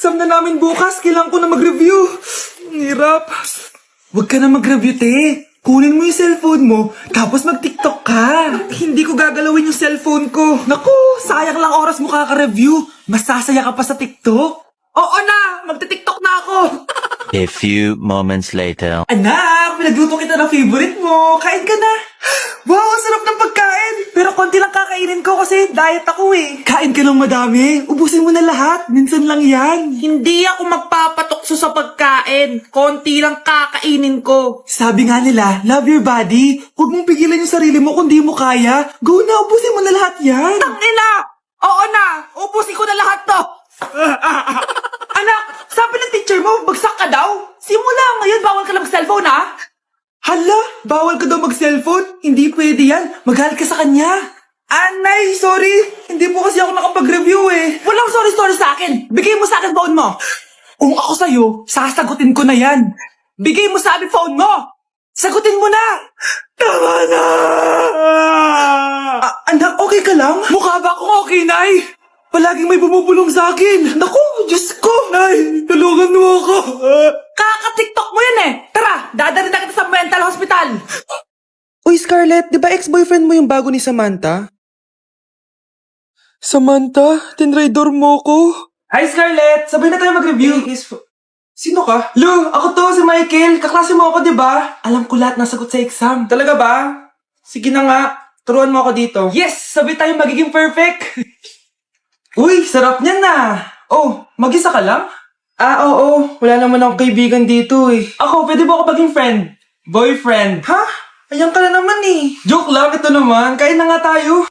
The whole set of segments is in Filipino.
exam na namin bukas. Kailangan ko na mag-review. Ang hirap. Huwag ka na mag-review, te. Kunin mo yung cellphone mo, tapos mag-TikTok ka. Hindi ko gagalawin yung cellphone ko. Naku, sayang lang oras mo kaka-review. Masasaya ka pa sa TikTok. Oo na, magti-TikTok na ako. A few moments later. Anak, pinagluto kita ng favorite mo. Kain ka na. Wow, ang sarap ng pagkain. Pero konti lang kakainin ko kasi diet ako eh. Kain ka ng madami. Ubusin mo na lahat. Minsan lang yan. Hindi ako magpapatukso sa pagkain. Konti lang kakainin ko. Sabi nga nila, love your body. Huwag mong pigilan yung sarili mo kung di mo kaya. Go na, ubusin mo na lahat yan. Tangina! Oo na! Ubusin ko na lahat to! Anak, sabi ng teacher mo, bagsak ka daw. Simula ngayon, bawal ka na mag-cellphone ha? Hala, bawal ka daw mag-cellphone? Hindi pwede yan. Magalit ka sa kanya. Anay, sorry. Hindi po kasi ako nakapag-review eh. Walang sorry-sorry sa akin. Bigay mo sa akin phone mo. Kung ako sa'yo, sasagutin ko na yan. Bigay mo sa akin phone mo. Sagutin mo na! Tama na! Anak, okay ka lang? Mukha ba akong okay, Nay? Palaging may bumubulong sa akin. Naku, Diyos ko! Nay, tulungan mo ako! Kaka-TikTok mo yan eh. Tara, dadalhin na kita sa mental hospital. Uy, Scarlett, di ba ex-boyfriend mo yung bago ni Samantha? Samantha, tinraidor mo ko. Hi, Scarlett! Sabay na tayo mag-review. Sino ka? Lu, ako to, si Michael. Kaklase mo ako, di ba? Alam ko lahat ng sagot sa exam. Talaga ba? Sige na nga, turuan mo ako dito. Yes! Sabay tayo magiging perfect! Uy, sarap niyan na! Oh, mag-isa ka lang? Oo. Wala naman akong kaibigan dito eh. Ako, pwede ba ako maging friend? Boyfriend. Ha? Ayan ka na naman eh. Joke lang, ito naman. Kain na nga tayo.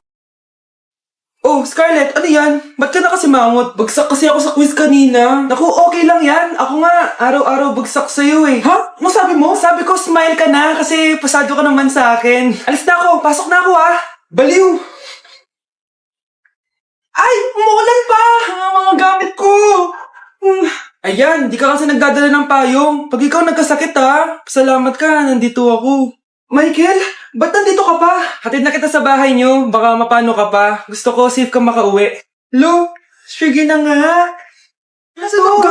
Oh, Scarlett, ano yan? Ba't ka na kasi mangot? Bagsak kasi ako sa quiz kanina. Naku, okay lang yan. Ako nga, araw-araw bagsak sa'yo eh. Ha? Ano sabi mo? Sabi ko, smile ka na kasi pasado ka naman sa akin. Alis na ako, pasok na ako ah. Baliw! Ay! Umuulan pa! Ang mga gamit ko! Ayan, di ka kasi nagdadala ng payong. Pag ikaw nagkasakit ha, pasalamat ka, nandito ako. Michael, ba't nandito ka pa? Hatid na kita sa bahay niyo, baka mapano ka pa. Gusto ko safe kang makauwi. Lo, sige na nga. Nasaan ka?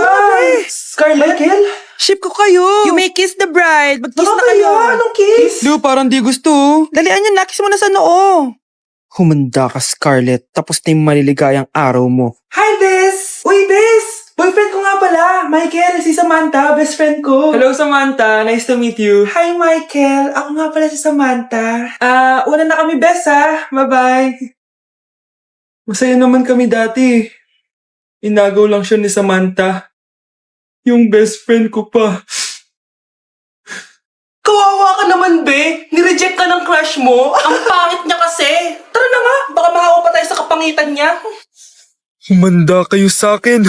Scarlett? Michael? Ship ko kayo. You may kiss the bride. Mag-kiss na kayo. Anong kiss? Lo, parang di gusto. Dalian niyo na, kiss mo na sa noo. Humanda ka, Scarlett, tapos na yung maliligayang araw mo. Hi, Bes! Uy, Bes! Boyfriend ko nga pala, Michael, si Samantha, best friend ko. Hello, Samantha. Nice to meet you. Hi, Michael. Ako nga pala si Samantha. Una na kami, Bes, ha? Bye-bye. Masaya naman kami dati. Inagaw lang siya ni Samantha. Yung best friend ko pa. Kawawa ka naman, be. Nireject ka ng crush mo. Ang pangit niya kasi. Tara na nga, baka mahawa pa tayo sa kapangitan niya. Humanda kayo sa akin.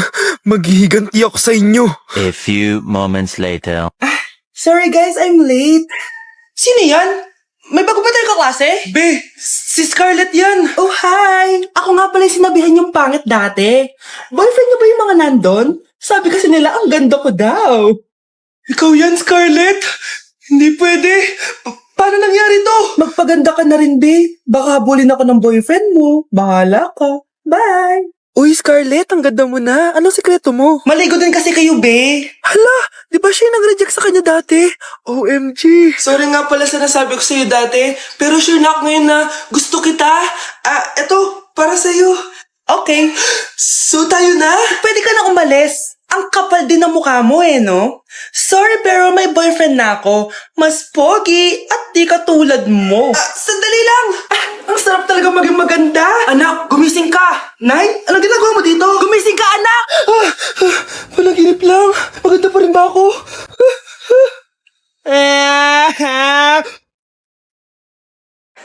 Maghihiganti ako sa inyo. A few moments later. Sorry guys, I'm late. Sino yan? May bago ba tayong kaklase? Be, si Scarlett yan. Oh, hi! Ako nga pala yung sinabihan yung pangit dati. Boyfriend niyo ba yung mga nandun? Sabi kasi nila, ang ganda ko daw. Ikaw yan, Scarlett. Hindi pwede. Paano nangyari to? Magpaganda ka na rin, be. Baka habulin ako ng boyfriend mo. Bahala ka. Bye! Uy, Scarlett, ang ganda mo na. Anong sekreto mo? Maligo din kasi kayo, be. Hala, di ba siya yung nag-reject sa kanya dati? OMG. Sorry nga pala sa nasabi ko sa'yo dati, pero sure na ako ngayon na gusto kita. Eto, para sa'yo. Okay. So tayo na? Pwede ka na umalis. Ang kapal din ng mukha mo eh, no? Sorry, pero may boyfriend na ako. Mas pogi at di katulad mo. Sandali lang. Ang sarap talaga maging maganda. Anak, gumising ka. Nay, anong ginagawa mo dito? Gumising ka, anak! Panaginip lang. Maganda pa rin ba ako?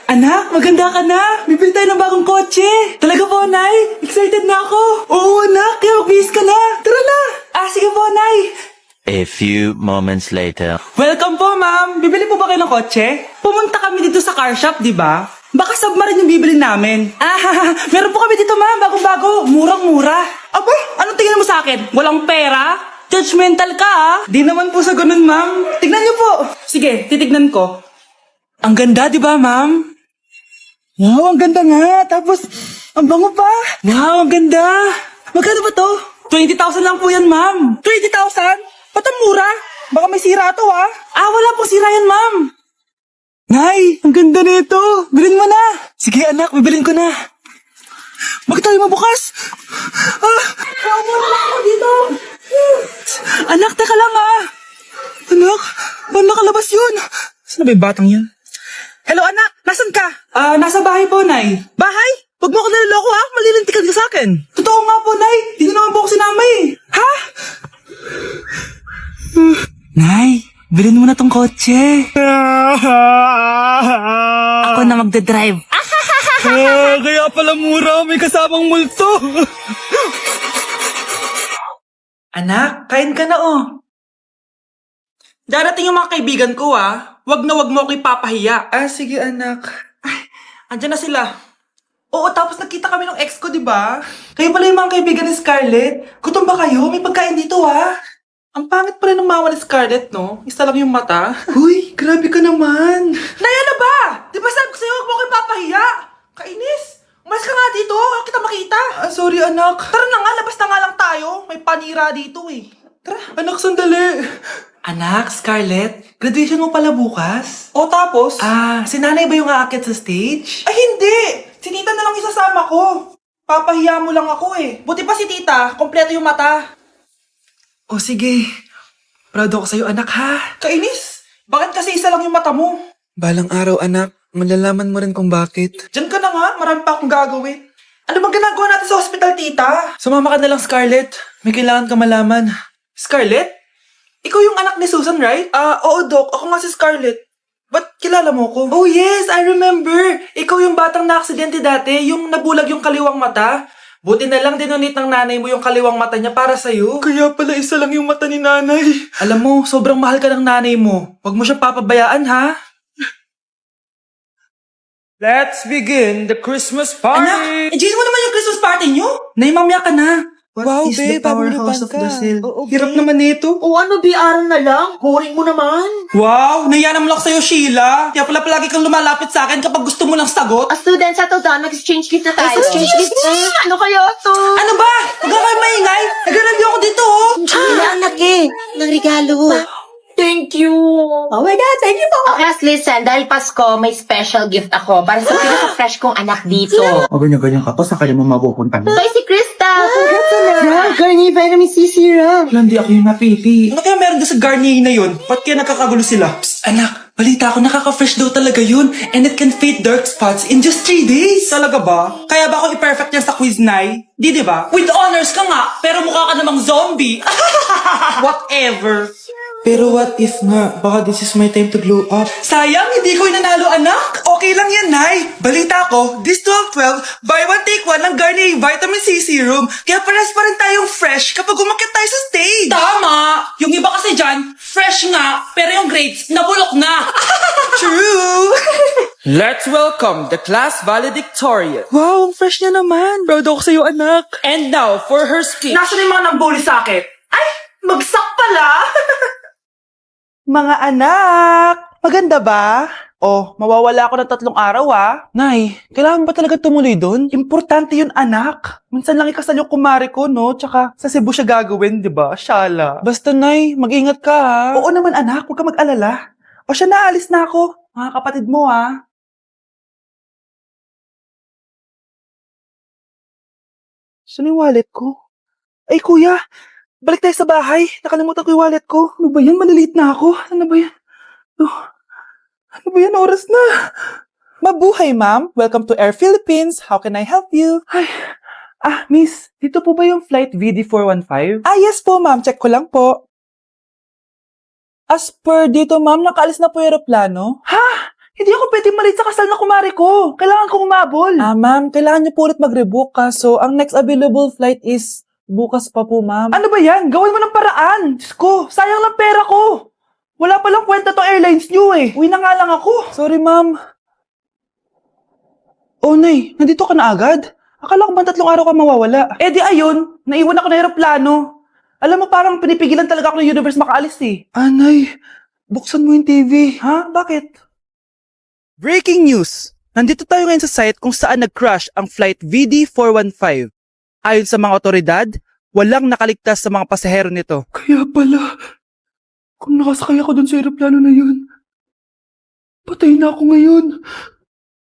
Anak, maganda ka na. Bibili tayo ng bagong kotse. Talaga po, Nay. Excited na ako. Oo, anak. Kaya magbihis ka na. Tara na. Sige po, Nay. A few moments later. Welcome po, ma'am. Bibili po ba kayo ng kotse? Pumunta kami dito sa car shop, di ba? Baka submarine yung bibili namin. Meron po kami dito, ma'am. Bagong-bago. Murang-mura. Aba, anong tingin mo sa akin? Walang pera? Judgmental ka, ah. Di naman po sa ganun, ma'am. Tignan niyo po. Sige, titignan ko. Ang ganda, di ba, ma'am? Wow, ang ganda nga. Tapos, ang bango pa. Wow, ang ganda. Magkano ba to? 20,000 lang po yan, ma'am. 20,000? Ba't ang mura? Baka may sira to, ah. Wala po sira yan, ma'am. Nay, ang ganda nito. Bilhin mo na. Sige, anak, bibilin ko na. Bakit tayo mabukas? Mura lang ako dito. Anak, teka lang, ah. Anak, paano nakalabas yun? Saan na ba yung batang yan? Hello, anak. Nasaan ka? Nasa bahay po, Nay. Bahay? Huwag mo ako naloloko, ha? Malilintikan ka sa akin. Totoo nga po, Nay. Di na naman po ako sinama, eh. Ha? Nay, bilhin mo na tong kotse. Ako na magdadrive. Kaya pala mura. May kasamang multo. Anak, kain ka na, oh. Darating yung mga kaibigan ko, ah. Wag na wag mo ako ipapahiya. Sige, anak. Andyan na sila. Oo, tapos nakita kami ng ex ko, di ba? Kayo pala yung mga kaibigan ni Scarlett. Gutom ba kayo? May pagkain dito, ah. Ang pangit pala ng mama ni Scarlett, no? Isa lang yung mata. Huy, grabe ka naman. Naya na ba? Di ba sabi ko sa'yo, wag mo ako ipapahiya? Kainis. Umalis ka nga dito. Ako kita makita. Sorry, anak. Tara na nga, labas na nga lang tayo. May panira dito, eh. Tara. Anak, sandali. Anak, Scarlett, graduation mo pala bukas? O tapos? Si nanay ba yung aakyat sa stage? Ay, hindi! Si tita na lang isasama ko. Papahiya mo lang ako eh. Buti pa si tita, kompleto yung mata. O sige, proud ako sa'yo anak ha. Kainis, bakit kasi isa lang yung mata mo? Balang araw anak, malalaman mo rin kung bakit. Diyan ka na nga, marami pa akong gagawin. Ano bang ginagawa natin sa hospital, tita? Sumama ka na lang, Scarlett. May kailangan ka malaman. Scarlett? Ikaw yung anak ni Susan, right? Oo, Doc. Ako nga si Scarlett. Ba't kilala mo ko? Oh, yes. I remember. Ikaw yung batang na-aksidente dati. Yung nabulag yung kaliwang mata. Buti na lang dinonate ng nanay mo yung kaliwang mata niya para sa'yo. Kaya pala isa lang yung mata ni nanay. Alam mo, sobrang mahal ka ng nanay mo. Huwag mo siya papabayaan, ha? Let's begin the Christmas party! Anak, enjoy mo naman yung Christmas party niyo? Nay, mamaya ka na. What is the powerhouse of Brazil? Hirap naman nito. O ano, BR na lang? Boring mo naman. Wow, nahiya naman ako sa'yo, Sheila. Kaya pala palagi kang lumalapit sa akin kapag gusto mo lang sagot. Student, settle down. Mag-exchange gift na tayo. Exchange gift? Ano kayo to? Ano ba? Huwag ka kayo maingay. Nag-review ako dito, oh. Sheila, anak eh. Ng regalo. Thank you. Oh my God, thank you po. Okay, listen. Dahil Pasko, may special gift ako para sa pinaka-fresh kong anak dito. O ganyan-ganyan ka pa, sa kanya mo mapupunta mo. So, si Krista. Garnier Vitamin C Serum. Wala, hindi ako yung napili. Ano kaya meron doon sa Garnier na yun? Ba't kaya nagkakagulo sila? Psst, anak. Balita ko, nakaka-fresh daw talaga yun. And it can fade dark spots in just 3 days. Talaga ba? Kaya ba ako i-perfect niya sa quiz, Nay? Di ba? With honors ka nga, pero mukha ka namang zombie. Whatever. Pero what if nga, baka this is my time to glow up. Sayang, hindi ko inanalo, anak. Okay lang yan, Nay. Balita ko, this 12-12, buy one take one ng Garnier Vitamin C Serum. Kaya pares pa rin tayong fresh kapag umakyat tayo sa stage. Tama! Yung iba kasi dyan, fresh nga, pero yung grades, nabulok na. True! Let's welcome the class valedictorian. Wow, ang fresh niya naman. Proud ako sa'yo, anak. And now, for her speech. Nasaan yung mga nambuli sa akin? Ay, bagsak pala. Mga anak, maganda ba? Oh, mawawala ako ng 3 araw Nay, kailangan ba talaga tumuloy doon? Importante yun anak. Minsan lang ikasal yung kumare ko, no? Tsaka sa Cebu siya gagawin, di ba? Shala. Basta Nay, mag-ingat ka ha. Oo naman anak, huwag ka mag-alala. O siya na, alis na ako. Mga kapatid mo Saan yung wallet ko? Ay kuya, balik tayo sa bahay. Nakalimutan ko yung wallet ko. Ano ba yan? Maliliit na ako. Ano ba yan? Ano ba yan? Oras na. Mabuhay, ma'am. Welcome to Air Philippines. How can I help you? Ay, miss. Dito po ba yung flight VD415? Yes po, ma'am. Check ko lang po. As per dito, ma'am, nakaalis na po yung aeroplano. Ha? Hindi ako pwede malit sa kasal na kumari ko. Kailangan kong umabol. Ma'am, kailangan niyo po ulit mag-rebook So, ang next available flight is bukas pa po, ma'am. Ano ba yan? Gawin mo ng paraan. Diyos ko, sayang lang pera ko. Wala palang kwenta tong airlines niyo eh. Uwi na nga lang ako. Sorry, ma'am. Oh, Nay, nandito ka na agad? Akala ko ba 3 araw ka mawawala? Di ayun, naiwan ako na aeroplano. Alam mo, parang pinipigilan talaga ako ng universe makaalis eh. Nay, buksan mo yung TV. Ha? Bakit? Breaking news! Nandito tayo ngayon sa site kung saan nag-crash ang flight VD415. Ayon sa mga otoridad, walang nakaligtas sa mga pasahero nito. Kaya pala, kung nakasakay ako dun sa aeroplano na yun, patay na ako ngayon.